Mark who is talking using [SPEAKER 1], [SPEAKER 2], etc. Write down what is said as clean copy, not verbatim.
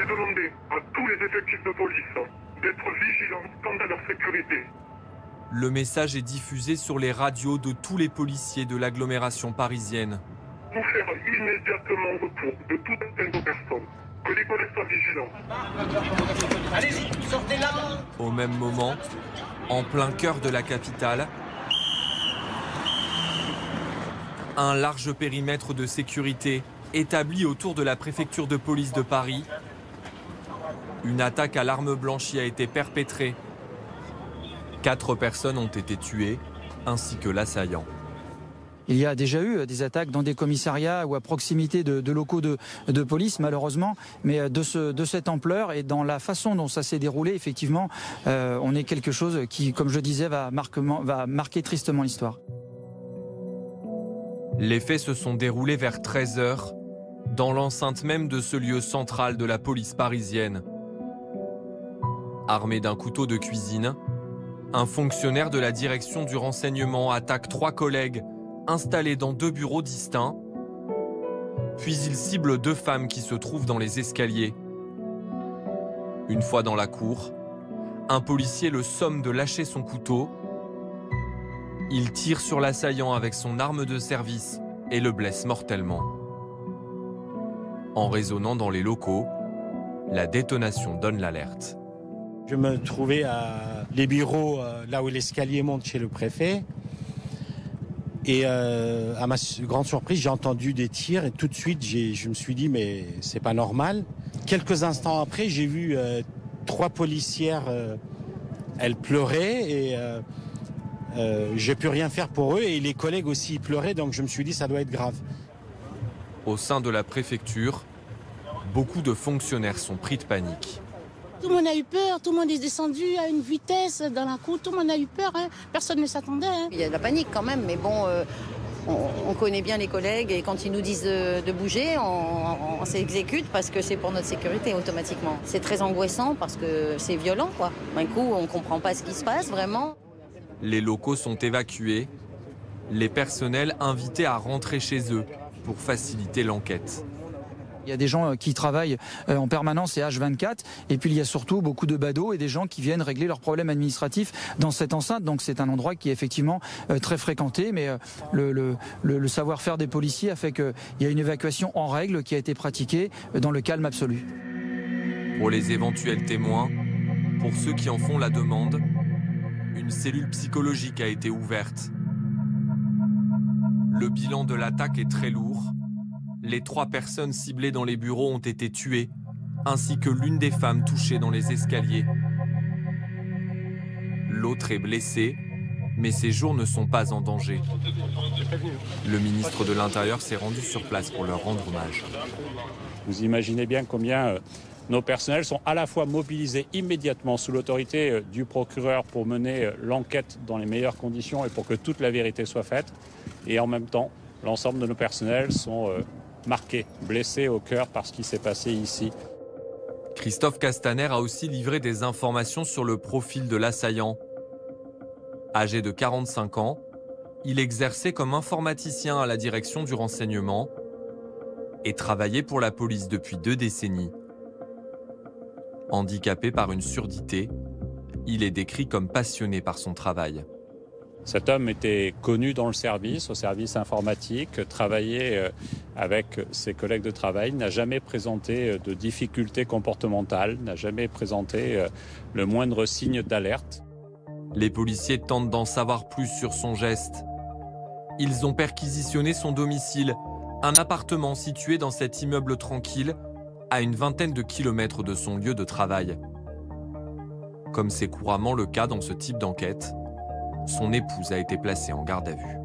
[SPEAKER 1] demander à tous les effectifs de police d'être vigilants quant à leur sécurité.
[SPEAKER 2] Le message est diffusé sur les radios de tous les policiers de l'agglomération parisienne.
[SPEAKER 1] Nous faire immédiatement retour de toute atteinte aux personnes. Que les collègues soient vigilants.
[SPEAKER 3] Allez-y, sortez là.
[SPEAKER 2] Au même moment, en plein cœur de la capitale, un large périmètre de sécurité établi autour de la préfecture de police de Paris. Une attaque à l'arme blanche y a été perpétrée. 4 personnes ont été tuées, ainsi que l'assaillant.
[SPEAKER 4] Il y a déjà eu des attaques dans des commissariats ou à proximité de locaux de police, malheureusement, mais de cette ampleur et dans la façon dont ça s'est déroulé, effectivement, on est quelque chose qui, comme je disais, va marquer tristement l'histoire.
[SPEAKER 2] Les faits se sont déroulés vers 13 h, dans l'enceinte même de ce lieu central de la police parisienne. Armé d'un couteau de cuisine, un fonctionnaire de la direction du renseignement attaque 3 collègues installés dans 2 bureaux distincts, puis il cible 2 femmes qui se trouvent dans les escaliers. Une fois dans la cour, un policier le somme de lâcher son couteau. Il tire sur l'assaillant avec son arme de service et le blesse mortellement. En résonnant dans les locaux, la détonation donne l'alerte.
[SPEAKER 5] Je me trouvais à les bureaux, là où l'escalier monte chez le préfet. Et à ma grande surprise, j'ai entendu des tirs et tout de suite, je me suis dit, mais c'est pas normal. Quelques instants après, j'ai vu 3 policières, elles pleuraient et j'ai pu rien faire pour eux. Et les collègues aussi ils pleuraient, donc je me suis dit, ça doit être grave.
[SPEAKER 2] Au sein de la préfecture, beaucoup de fonctionnaires sont pris de panique.
[SPEAKER 6] Tout le monde a eu peur, tout le monde est descendu à une vitesse dans la cour, tout le monde a eu peur, hein. Personne ne s'attendait. Hein.
[SPEAKER 7] Il y a de la panique quand même, mais bon, on connaît bien les collègues et quand ils nous disent de bouger, on s'exécute parce que c'est pour notre sécurité automatiquement. C'est très angoissant parce que c'est violent, quoi. D'un coup, on ne comprend pas ce qui se passe vraiment.
[SPEAKER 2] Les locaux sont évacués, les personnels invités à rentrer chez eux pour faciliter l'enquête.
[SPEAKER 4] Il y a des gens qui travaillent en permanence et H24 et puis il y a surtout beaucoup de badauds et des gens qui viennent régler leurs problèmes administratifs dans cette enceinte. Donc c'est un endroit qui est effectivement très fréquenté, mais le savoir-faire des policiers a fait qu'il y a une évacuation en règle qui a été pratiquée dans le calme absolu.
[SPEAKER 2] Pour les éventuels témoins, pour ceux qui en font la demande, une cellule psychologique a été ouverte. Le bilan de l'attaque est très lourd. Les 3 personnes ciblées dans les bureaux ont été tuées, ainsi que l'une des femmes touchées dans les escaliers. L'autre est blessée, mais ses jours ne sont pas en danger. Le ministre de l'Intérieur s'est rendu sur place pour leur rendre hommage.
[SPEAKER 8] Vous imaginez bien combien nos personnels sont à la fois mobilisés immédiatement sous l'autorité du procureur pour mener l'enquête dans les meilleures conditions et pour que toute la vérité soit faite. Et en même temps, l'ensemble de nos personnels sont marqués, blessés au cœur par ce qui s'est passé ici.
[SPEAKER 2] Christophe Castaner a aussi livré des informations sur le profil de l'assaillant. Âgé de 45 ans, il exerçait comme informaticien à la direction du renseignement et travaillait pour la police depuis 2 décennies. Handicapé par une surdité, il est décrit comme passionné par son travail.
[SPEAKER 8] Cet homme était connu dans le service, au service informatique, travaillait avec ses collègues de travail, n'a jamais présenté de difficultés comportementales, n'a jamais présenté le moindre signe d'alerte.
[SPEAKER 2] Les policiers tentent d'en savoir plus sur son geste. Ils ont perquisitionné son domicile, un appartement situé dans cet immeuble tranquille, à une vingtaine de kilomètres de son lieu de travail. Comme c'est couramment le cas dans ce type d'enquête, son épouse a été placée en garde à vue.